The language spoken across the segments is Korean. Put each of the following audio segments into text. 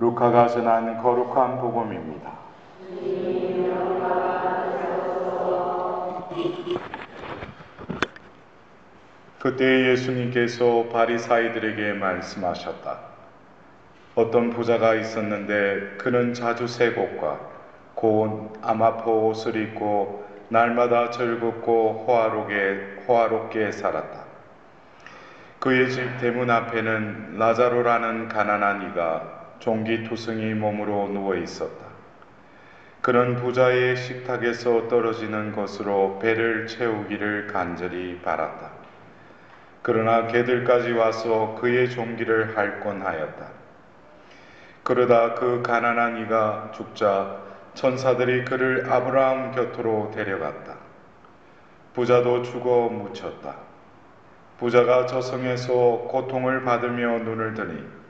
루카가 전한 거룩한 복음입니다. 그때 예수님께서 바리사이들에게 말씀하셨다. 어떤 부자가 있었는데 그는 자주 새 옷과 고운 아마포 옷을 입고 날마다 즐겁고 호화롭게 살았다. 그의 집 대문 앞에는 라자로라는 가난한 이가 종기투성이 몸으로 누워 있었다. 그는 부자의 식탁에서 떨어지는 것으로 배를 채우기를 간절히 바랐다. 그러나 개들까지 와서 그의 종기를 핥곤 하였다. 그러다 그 가난한 이가 죽자 천사들이 그를 아브라함 곁으로 데려갔다. 부자도 죽어 묻혔다. 부자가 저승에서 고통을 받으며 눈을 뜨니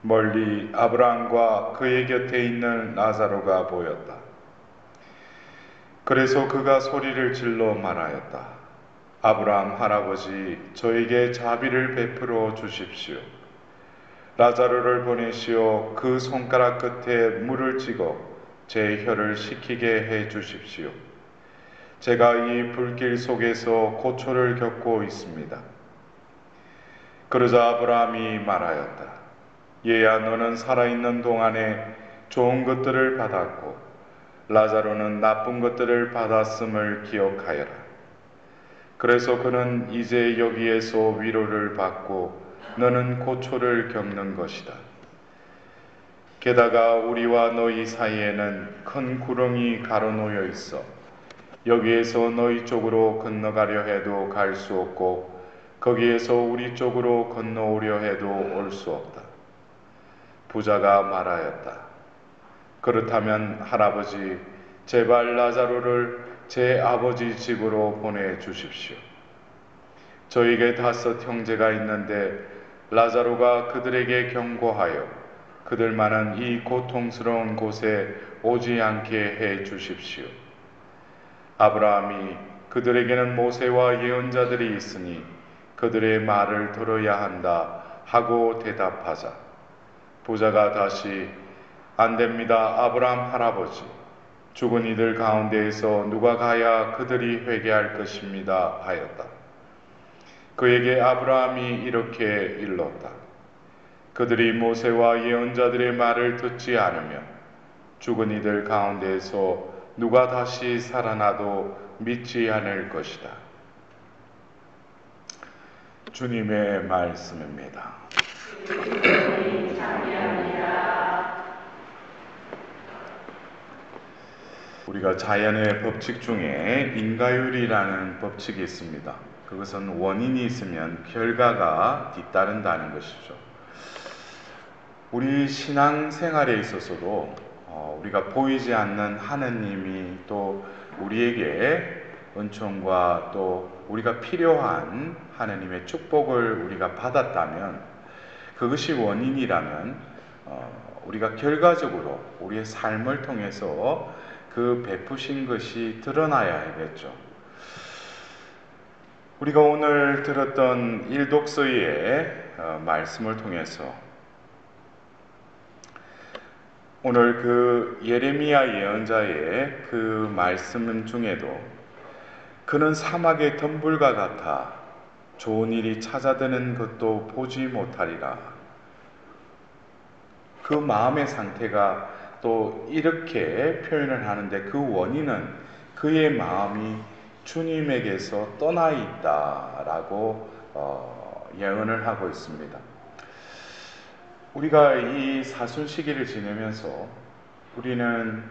멀리 아브라함과 그의 곁에 있는 라자로가 보였다. 그래서 그가 소리를 질러 말하였다. 아브라함 할아버지, 저에게 자비를 베풀어 주십시오. 라자로를 보내시어 그 손가락 끝에 물을 찍어 제 혀를 식히게 해 주십시오. 제가 이 불길 속에서 고초를 겪고 있습니다. 그러자 아브라함이 말하였다. 얘야, 너는 살아있는 동안에 좋은 것들을 받았고 라자로는 나쁜 것들을 받았음을 기억하여라. 그래서 그는 이제 여기에서 위로를 받고 너는 고초를 겪는 것이다. 게다가 우리와 너희 사이에는 큰 구렁이 가로놓여 있어 여기에서 너희 쪽으로 건너가려 해도 갈 수 없고 거기에서 우리 쪽으로 건너오려 해도 올 수 없다. 부자가 말하였다. 그렇다면 할아버지, 제발 라자로를 제 아버지 집으로 보내주십시오. 저에게 5 형제가 있는데 라자로가 그들에게 경고하여 그들만은 이 고통스러운 곳에 오지 않게 해 주십시오. 아브라함이 그들에게는 모세와 예언자들이 있으니 그들의 말을 들어야 한다 하고 대답하자 부자가 다시 안 됩니다, 아브라함 할아버지. 죽은 이들 가운데에서 누가 가야 그들이 회개할 것입니다 하였다. 그에게 아브라함이 이렇게 일렀다. 그들이 모세와 예언자들의 말을 듣지 않으면 죽은 이들 가운데에서 누가 다시 살아나도 믿지 않을 것이다. 주님의 말씀입니다. 우리가 자연의 법칙 중에 인과율이라는 법칙이 있습니다. 그것은 원인이 있으면 결과가 뒤따른다는 것이죠. 우리 신앙생활에 있어서도 우리가 보이지 않는 하느님이 또 우리에게 은총과 또 우리가 필요한 하느님의 축복을 우리가 받았다면 그것이 원인이라면 우리가 결과적으로 우리의 삶을 통해서 그 베푸신 것이 드러나야겠죠. 우리가 오늘 들었던 일독서의 말씀을 통해서 오늘 그 예레미야 예언자의 그 말씀 중에도 그는 사막의 덤불과 같아 좋은 일이 찾아드는 것도 보지 못하리라. 그 마음의 상태가 또 이렇게 표현을 하는데 그 원인은 그의 마음이 주님에게서 떠나 있다라고 예언을 하고 있습니다. 우리가 이 사순 시기를 지내면서 우리는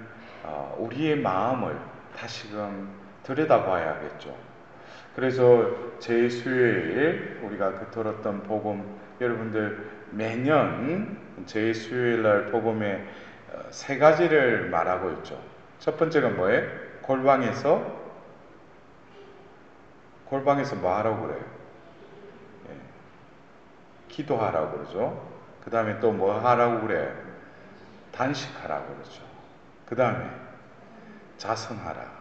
우리의 마음을 다시금 들여다봐야겠죠. 그래서 제 수요일 우리가 들었던 복음, 여러분들 매년 제 수요일 날 복음에 3가지를 말하고 있죠. 첫 번째가 뭐예요? 골방에서 뭐 하라고 그래요? 기도하라고 그러죠. 그 다음에 또 뭐 하라고 그래요? 단식하라고 그러죠. 그 다음에 자성하라.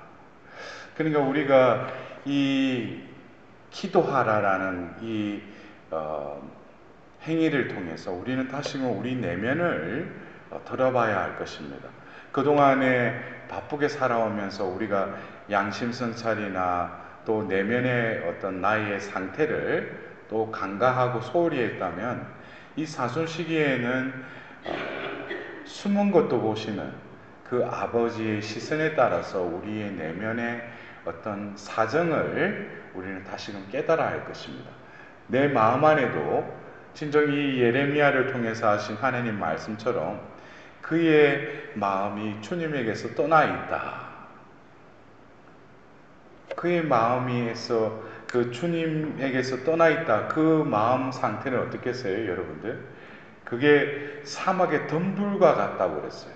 그러니까 우리가 이 기도하라라는 이 행위를 통해서 우리는 다시금 우리 내면을 들어봐야 할 것입니다. 그동안에 바쁘게 살아오면서 우리가 양심성찰이나 또 내면의 어떤 나의 상태를 또 간과하고 소홀히 했다면 이 사순 시기에는 숨은 것도 보시는 그 아버지의 시선에 따라서 우리의 내면의 어떤 사정을 우리는 다시금 깨달아야 할 것입니다. 내 마음 안에도 진정 이 예레미야를 통해서 하신 하나님 말씀처럼 그의 마음이 주님에게서 떠나 있다. 그의 마음에서 그 주님에게서 떠나 있다. 그 마음 상태는 어떻겠어요, 여러분들? 그게 사막의 덤불과 같다고 그랬어요.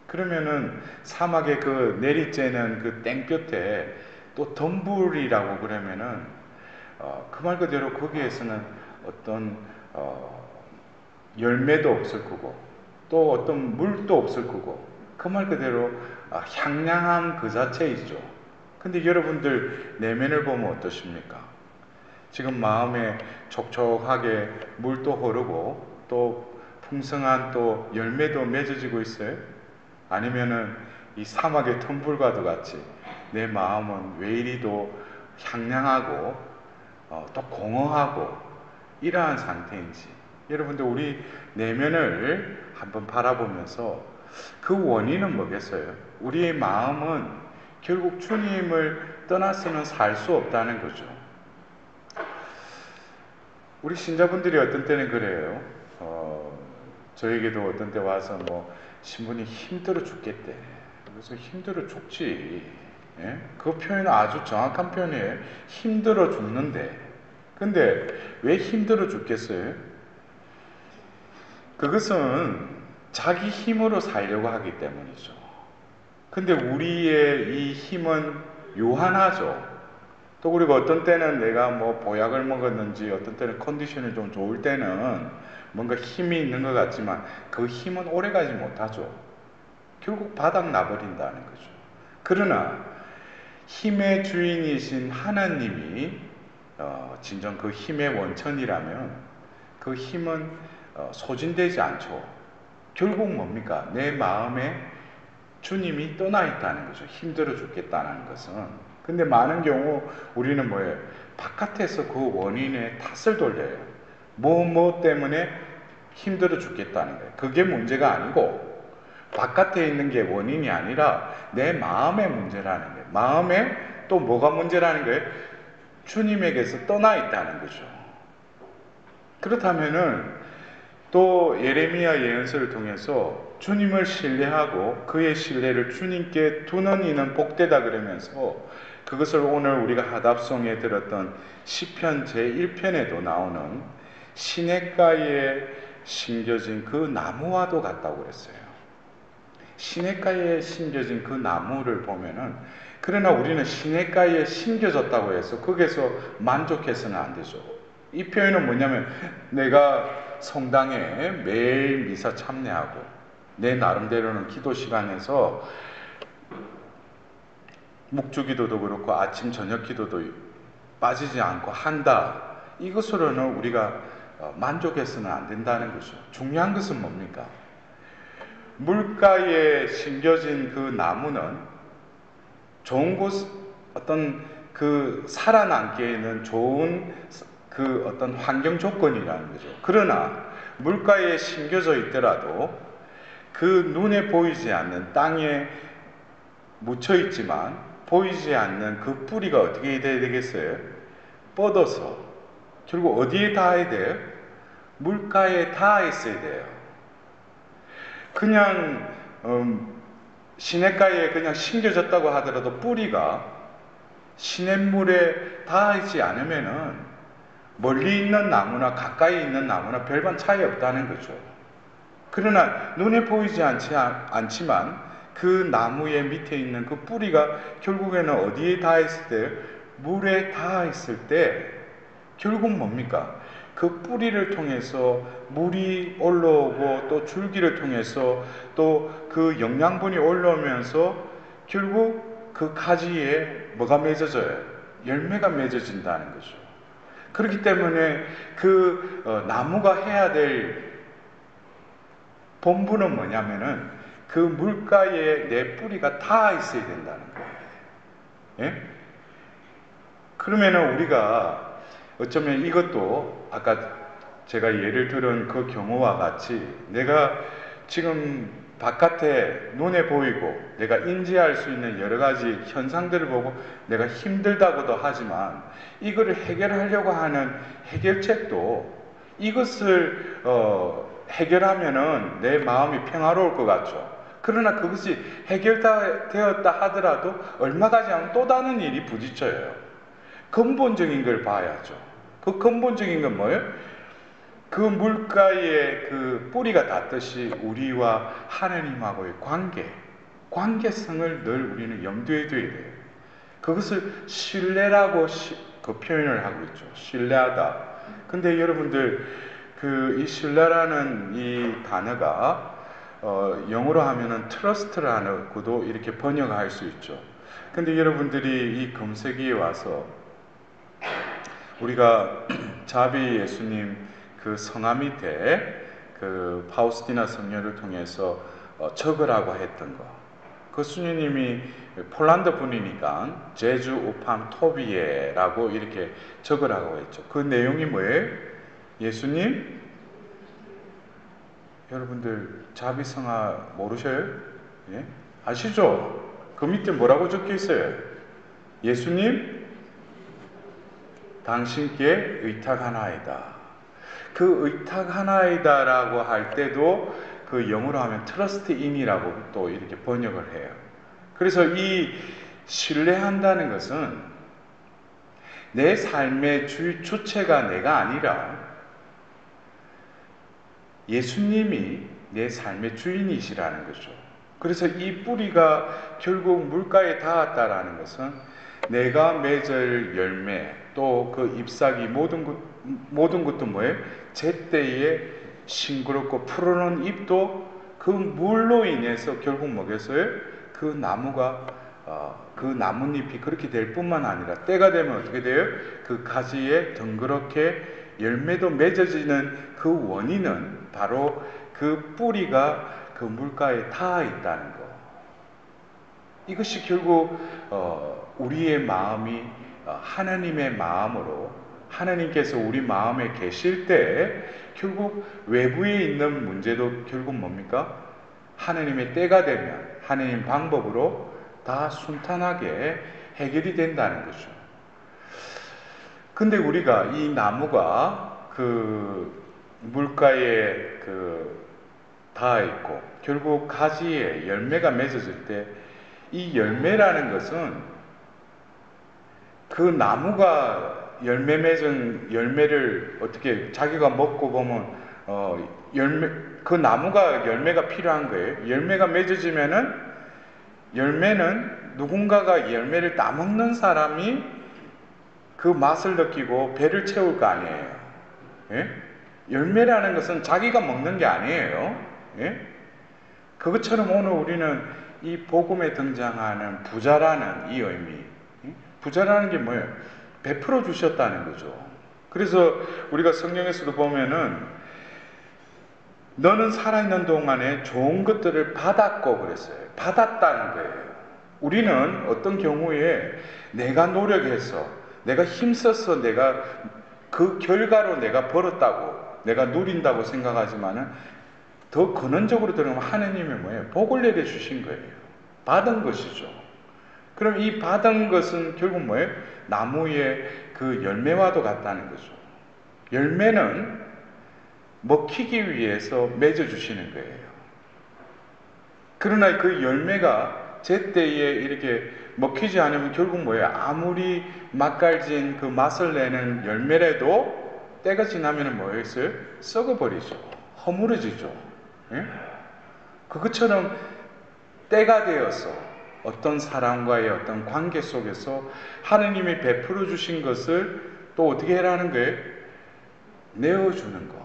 그러면은 사막의 그 내리쬐는 그 땡볕에 또 덤불이라고 그러면은 그 말 그대로 거기에서는 어떤 열매도 없을 거고 또 어떤 물도 없을 거고 그 말 그대로 향량함 그 자체이죠. 근데 여러분들 내면을 보면 어떠십니까? 지금 마음에 촉촉하게 물도 흐르고 또 풍성한 또 열매도 맺어지고 있어요? 아니면은 이 사막의 텀불과도 같이 내 마음은 왜 이리도 향량하고 또 공허하고 이러한 상태인지 여러분들 우리 내면을 한번 바라보면서 그 원인은 뭐겠어요? 우리의 마음은 결국 주님을 떠나서는 살 수 없다는 거죠. 우리 신자분들이 어떤 때는 그래요. 저에게도 어떤 때 와서 뭐 신부님 힘들어 죽겠대. 그래서 힘들어 죽지. 예? 그 표현은 아주 정확한 표현이에요. 힘들어 죽는데. 근데 왜 힘들어 죽겠어요? 그것은 자기 힘으로 살려고 하기 때문이죠. 근데 우리의 이 힘은 요한하죠. 또 그리고 어떤 때는 내가 뭐 보약을 먹었는지 어떤 때는 컨디션이 좀 좋을 때는 뭔가 힘이 있는 것 같지만 그 힘은 오래가지 못하죠. 결국 바닥 나버린다는 거죠. 그러나 힘의 주인이신 하나님이 진정 그 힘의 원천이라면 그 힘은 소진되지 않죠. 결국 뭡니까? 내 마음에 주님이 떠나 있다는 거죠. 힘들어 죽겠다는 것은. 근데 많은 경우 우리는 뭐예요? 바깥에서 그 원인에 탓을 돌려요. 뭐 때문에 힘들어 죽겠다는 거예요. 그게 문제가 아니고 바깥에 있는 게 원인이 아니라 내 마음의 문제라는 거예요. 마음에 또 뭐가 문제라는 거예요? 주님에게서 떠나 있다는 거죠. 그렇다면은 또 예레미야 예언서를 통해서 주님을 신뢰하고 그의 신뢰를 주님께 두는 이는 복되다 그러면서 그것을 오늘 우리가 하답송에 들었던 시편 제1편에도 나오는 시냇가에 심겨진 그 나무와도 같다고 그랬어요. 시냇가에 심겨진 그 나무를 보면은 그러나 우리는 시냇가에 심겨졌다고 해서 거기서 만족해서는 안 되죠. 이 표현은 뭐냐면 내가 성당에 매일 미사 참여하고 내 나름대로는 기도 시간에서 묵주기도도 그렇고 아침 저녁 기도도 빠지지 않고 한다. 이것으로는 우리가 만족해서는 안 된다는 거죠. 중요한 것은 뭡니까? 물가에 심겨진 그 나무는 좋은 곳 어떤 그 살아남기에는 좋은 그 어떤 환경 조건이라는 거죠. 그러나 물가에 심겨져 있더라도 그 눈에 보이지 않는 땅에 묻혀 있지만 보이지 않는 그 뿌리가 어떻게 돼야 되겠어요? 뻗어서 결국 어디에 닿아야 돼요? 물가에 닿아 있어야 돼요. 그냥 시냇가에 그냥 심겨졌다고 하더라도 뿌리가 시냇물에 닿지 않으면은 멀리 있는 나무나 가까이 있는 나무나 별반 차이 없다는 거죠. 그러나 눈에 보이지 않지만 그 나무의 밑에 있는 그 뿌리가 결국에는 어디에 닿아 있을 때? 물에 닿아 있을 때 결국 뭡니까? 그 뿌리를 통해서 물이 올라오고 또 줄기를 통해서 또 그 영양분이 올라오면서 결국 그 가지에 뭐가 맺어져요? 열매가 맺어진다는 거죠. 그렇기 때문에 그 나무가 해야 될 본분은 뭐냐면은 그 물가에 내 뿌리가 닿아 있어야 된다는 거예요. 예? 그러면은 우리가 어쩌면 이것도 아까 제가 예를 들은 그 경우와 같이 내가 지금 바깥에 눈에 보이고 내가 인지할 수 있는 여러 가지 현상들을 보고 내가 힘들다고도 하지만 이거를 해결하려고 하는 해결책도 이것을 해결하면은 내 마음이 평화로울 것 같죠. 그러나 그것이 해결되었다 하더라도 얼마 가지 않으면 또 다른 일이 부딪혀요. 근본적인 걸 봐야죠. 그 근본적인 건 뭐예요? 그 물가에 그 뿌리가 닿듯이 우리와 하나님하고의 관계성을 늘 우리는 염두에 둬야 돼요. 그것을 신뢰라고 그 표현을 하고 있죠. 신뢰하다. 근데 여러분들 이 신뢰라는 이 단어가 영어로 하면은 trust라고도 이렇게 번역할 수 있죠. 근데 여러분들이 이 검색기에 와서 우리가 자비 예수님 그 성화 밑에 그 파우스티나 성녀를 통해서 적으라고 했던 거. 그 수녀님이 폴란드 분이니까 제주 우팜 토비에라고 이렇게 적으라고 했죠. 그 내용이 뭐예요? 예수님? 여러분들 자비 성화 모르셔요? 예? 아시죠? 그 밑에 뭐라고 적혀 있어요? 예수님? 당신께 의탁하나이다. 그 의탁하나이다라고 할 때도 그 영어로 하면 trust in이라고 또 이렇게 번역을 해요. 그래서 이 신뢰한다는 것은 내 삶의 주체가 내가 아니라 예수님이 내 삶의 주인이시라는 거죠. 그래서 이 뿌리가 결국 물가에 닿았다라는 것은 내가 맺을 열매 또 그 잎사귀 모든 것도 뭐예요? 제때에 싱그럽고 푸르른 잎도 그 물로 인해서 결국 뭐겠어요? 그 나무가 그 나뭇잎이 그렇게 될 뿐만 아니라 때가 되면 어떻게 돼요? 그 가지에 덩그렇게 열매도 맺어지는 그 원인은 바로 그 뿌리가 그 물가에 닿아 있다는 거. 이것이 결국 우리의 마음이 하나님의 마음으로 하나님께서 우리 마음에 계실 때 결국 외부에 있는 문제도 결국 뭡니까? 하나님의 때가 되면 하나님 방법으로 다 순탄하게 해결이 된다는 거죠. 근데 우리가 이 나무가 그 물가에 닿아 있고 결국 가지에 열매가 맺어질 때 이 열매라는 것은 그 나무가 열매 맺은 열매를 어떻게 자기가 먹고 보면 그 나무가 열매가 필요한 거예요. 열매가 맺어지면은 열매는 누군가가 열매를 따먹는 사람이 그 맛을 느끼고 배를 채울 거 아니에요. 예? 열매라는 것은 자기가 먹는 게 아니에요. 예? 그것처럼 오늘 우리는 이 복음에 등장하는 부자라는 이 의미, 부자라는 게 뭐예요? 베풀어 주셨다는 거죠. 그래서 우리가 성경에서도 보면은 너는 살아있는 동안에 좋은 것들을 받았고 그랬어요. 받았다는 거예요. 우리는 어떤 경우에 내가 노력해서 내가 힘써서 내가 그 결과로 내가 벌었다고 내가 누린다고 생각하지만은 더 근원적으로 들어가면 하나님이 뭐예요? 복을 내려주신 거예요. 받은 것이죠. 그럼 이 받은 것은 결국 뭐예요? 나무의 그 열매와도 같다는 거죠. 열매는 먹히기 위해서 맺어주시는 거예요. 그러나 그 열매가 제때에 이렇게 먹히지 않으면 결국 뭐예요? 아무리 맛깔진 그 맛을 내는 열매라도 때가 지나면 뭐였어요? 썩어버리죠. 허물어지죠. 예? 그것처럼 때가 되어서 어떤 사람과의 어떤 관계 속에서 하느님이 베풀어 주신 것을 또 어떻게 해라는 거예요? 내어주는 거.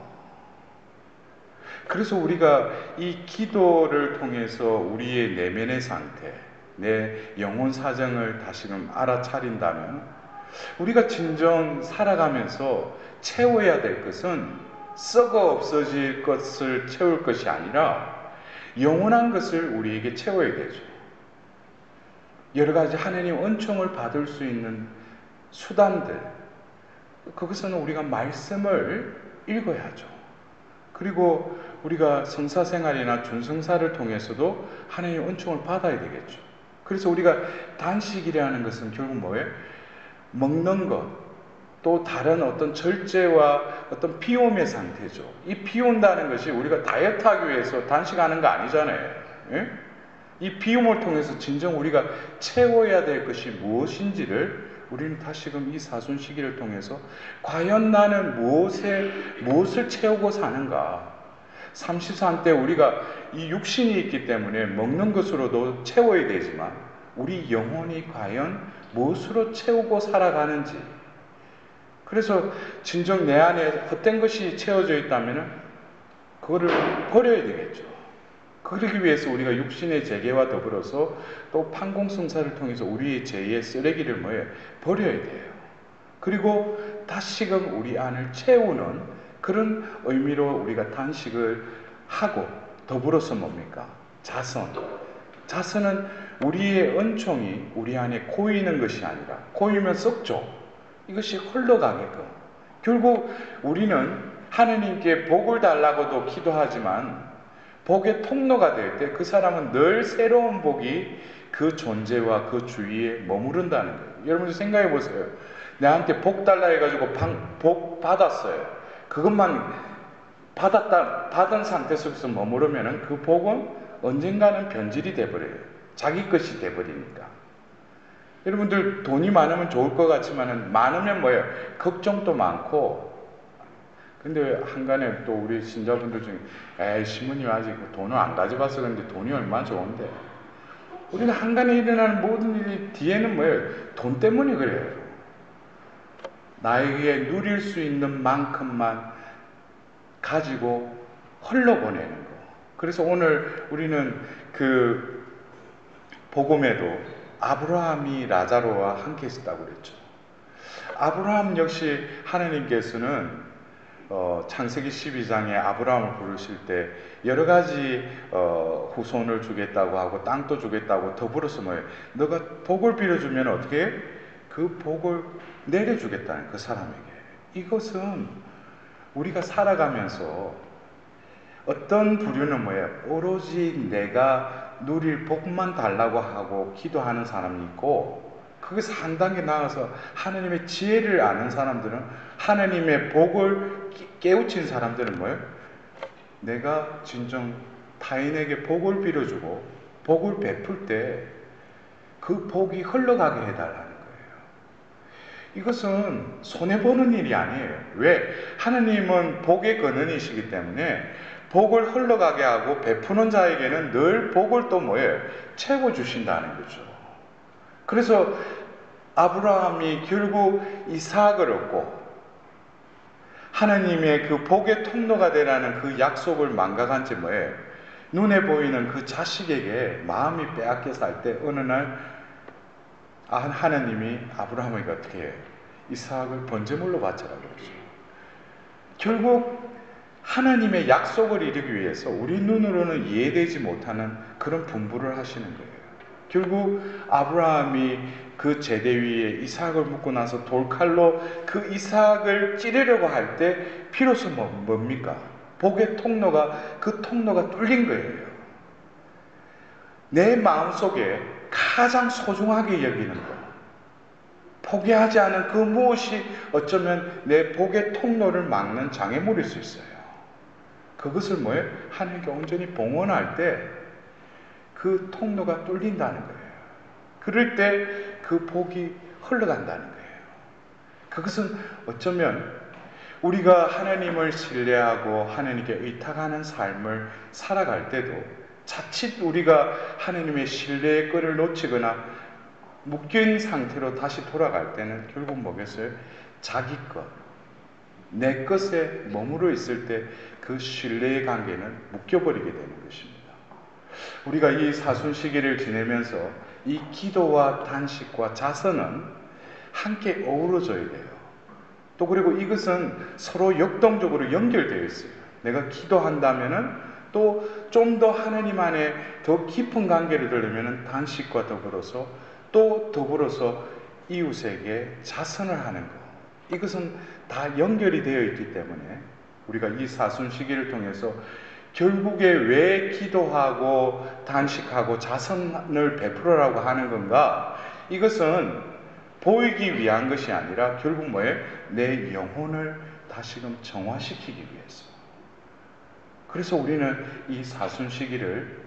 그래서 우리가 이 기도를 통해서 우리의 내면의 상태, 내 영혼 사정을 다시금 알아차린다면 우리가 진정 살아가면서 채워야 될 것은 썩어 없어질 것을 채울 것이 아니라 영원한 것을 우리에게 채워야 되죠. 여러 가지 하나님 은총을 받을 수 있는 수단들, 그것은 우리가 말씀을 읽어야죠. 그리고 우리가 성사생활이나 준성사를 통해서도 하나님의 은총을 받아야 되겠죠. 그래서 우리가 단식이라는 것은 결국 뭐예요? 먹는 것, 또 다른 어떤 절제와 어떤 비움의 상태죠. 이 비운다는 것이 우리가 다이어트하기 위해서 단식하는 거 아니잖아요. 예? 이 비움을 통해서 진정 우리가 채워야 될 것이 무엇인지를 우리는 다시금 이 사순 시기를 통해서 과연 나는 무엇을 채우고 사는가? 30살 때 우리가 이 육신이 있기 때문에 먹는 것으로도 채워야 되지만 우리 영혼이 과연 무엇으로 채우고 살아가는지, 그래서 진정 내 안에 헛된 것이 채워져 있다면 그거를 버려야 되겠죠. 그러기 위해서 우리가 육신의 재개와 더불어서 또 판공성사를 통해서 우리의 죄의 쓰레기를 버려야 돼요. 그리고 다시금 우리 안을 채우는 그런 의미로 우리가 단식을 하고, 더불어서 뭡니까? 자선은 우리의 은총이 우리 안에 고이는 것이 아니라, 고이면 썩죠. 이것이 흘러가게끔. 결국 우리는 하느님께 복을 달라고도 기도하지만 복의 통로가 될 때 그 사람은 늘 새로운 복이 그 존재와 그 주위에 머무른다는 거예요. 여러분들 생각해 보세요. 나한테 복 달라 해가지고 복 받았어요. 그것만 받은 상태 속에서 머무르면 그 복은 언젠가는 변질이 돼버려요. 자기 것이 돼버리니까. 여러분들 돈이 많으면 좋을 것 같지만 많으면 뭐예요? 걱정도 많고. 근데 한간에 또 우리 신자분들 중에 시모님 아직 돈을 안 가져봐서 그런데 돈이 얼마나 좋은데, 우리는 한간에 일어나는 모든 일이 뒤에는 뭐예요? 돈 때문에 그래요. 나에게 누릴 수 있는 만큼만 가지고 흘러보내는 거. 그래서 오늘 우리는 그 복음에도 아브라함이 라자로와 함께 있었다고 그랬죠. 아브라함 역시 하나님께서는 창세기 12장에 아브라함을 부르실 때 여러 가지 후손을 주겠다고 하고 땅도 주겠다고 더불어서 뭐예요? 너가 복을 빌어주면 어떻게 해? 그 복을 내려주겠다는 그 사람에게. 이것은 우리가 살아가면서 어떤 부류는 뭐예요? 오로지 내가 누릴 복만 달라고 하고 기도하는 사람이 있고, 거기서 한 단계 나가서 하나님의 지혜를 아는 사람들은, 하나님의 복을 깨우친 사람들은 뭐예요? 내가 진정 타인에게 복을 빌어주고 복을 베풀 때 그 복이 흘러가게 해달라는 거예요. 이것은 손해보는 일이 아니에요. 왜? 하나님은 복의 근원이시기 때문에 복을 흘러가게 하고 베푸는 자에게는 늘 복을 또 뭐예요? 채워주신다는 거죠. 그래서 아브라함이 결국 이삭을 얻고 하나님의 그 복의 통로가 되라는 그 약속을 망각한 채 뭐예요? 눈에 보이는 그 자식에게 마음이 빼앗겨서 할 때 어느 날 하나님이 아브라함에게 어떻게 해요? 이삭을 번제물로 바쳐라고 그러죠. 결국 하나님의 약속을 이루기 위해서 우리 눈으로는 이해되지 못하는 그런 분부를 하시는 거예요. 결국 아브라함이 그 제대 위에 이삭을 묻고 나서 돌칼로 그 이삭을 찌르려고 할 때 비로소 뭡니까? 복의 통로가, 그 통로가 뚫린 거예요. 내 마음속에 가장 소중하게 여기는 것, 포기하지 않은 그 무엇이 어쩌면 내 복의 통로를 막는 장애물일 수 있어요. 그것을 뭐예요? 하나님께 온전히 봉헌할 때 그 통로가 뚫린다는 거예요. 그럴 때 그 복이 흘러간다는 거예요. 그것은 어쩌면 우리가 하나님을 신뢰하고 하나님께 의탁하는 삶을 살아갈 때도 자칫 우리가 하나님의 신뢰의 끈을 놓치거나 묶여있는 상태로 다시 돌아갈 때는 결국 뭐겠어요? 자기 것, 내 것에 머무르 있을 때 그 신뢰의 관계는 묶여버리게 되는 것입니다. 우리가 이 사순 시기를 지내면서 이 기도와 단식과 자선은 함께 어우러져야 돼요. 또 그리고 이것은 서로 역동적으로 연결되어 있어요. 내가 기도한다면은 또 좀 더 하나님 안에 더 깊은 관계를 들려면은 단식과 더불어서 또 더불어서 이웃에게 자선을 하는 것. 이것은 다 연결이 되어 있기 때문에 우리가 이 사순 시기를 통해서 결국에 왜 기도하고 단식하고 자선을 베풀으라고 하는 건가? 이것은 보이기 위한 것이 아니라 결국 뭐예요? 내 영혼을 다시금 정화시키기 위해서. 그래서 우리는 이 사순 시기를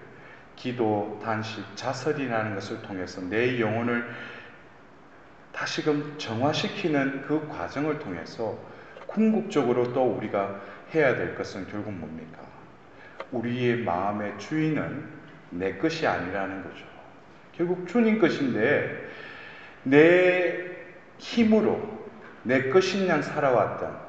기도, 단식, 자설이라는 것을 통해서 내 영혼을 다시금 정화시키는 그 과정을 통해서 궁극적으로 또 우리가 해야 될 것은 결국 뭡니까? 우리의 마음의 주인은 내 것이 아니라는 거죠. 결국 주님 것인데 내 힘으로 내 것인 양 살아왔던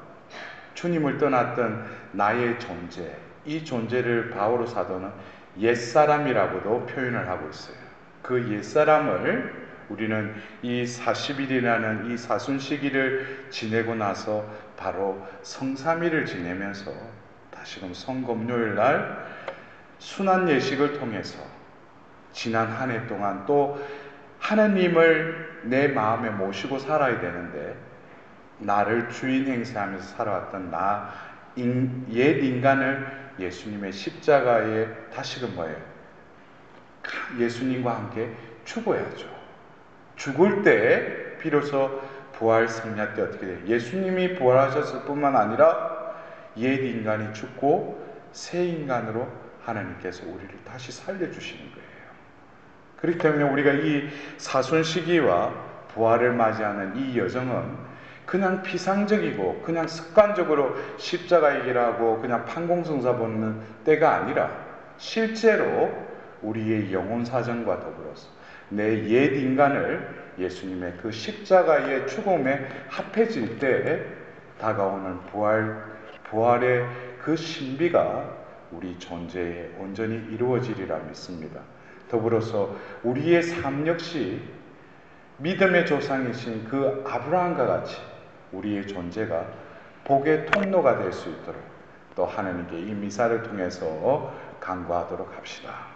주님을 떠났던 나의 존재, 이 존재를 바오로 사도는 옛사람이라고도 표현을 하고 있어요. 그 옛사람을 우리는 이 40일이라는 이 사순 시기를 지내고 나서 바로 성삼일을 지내면서 다시금 성금요일 날 순환 예식을 통해서 지난 한 해 동안 또 하나님을 내 마음에 모시고 살아야 되는데 나를 주인 행세하면서 살아왔던 옛 인간을 예수님의 십자가에 다시금 뭐예요? 예수님과 함께 죽어야죠. 죽을 때 비로소 부활 승리할 때 어떻게 돼요? 예수님이 부활하셨을 뿐만 아니라 옛 인간이 죽고 새 인간으로 하나님께서 우리를 다시 살려주시는 거예요. 그렇기 때문에 우리가 이 사순 시기와 부활을 맞이하는 이 여정은 그냥 피상적이고 그냥 습관적으로 십자가 얘기를 하고 그냥 판공성사 보는 때가 아니라 실제로 우리의 영혼 사정과 더불어서 내 옛 인간을 예수님의 그 십자가의 죽음에 합해질 때 다가오는 부활의 그 신비가 우리 존재에 온전히 이루어지리라 믿습니다. 더불어서 우리의 삶 역시 믿음의 조상이신 그 아브라함과 같이 우리의 존재가 복의 통로가 될 수 있도록 또 하나님께 이 미사를 통해서 간구하도록 합시다.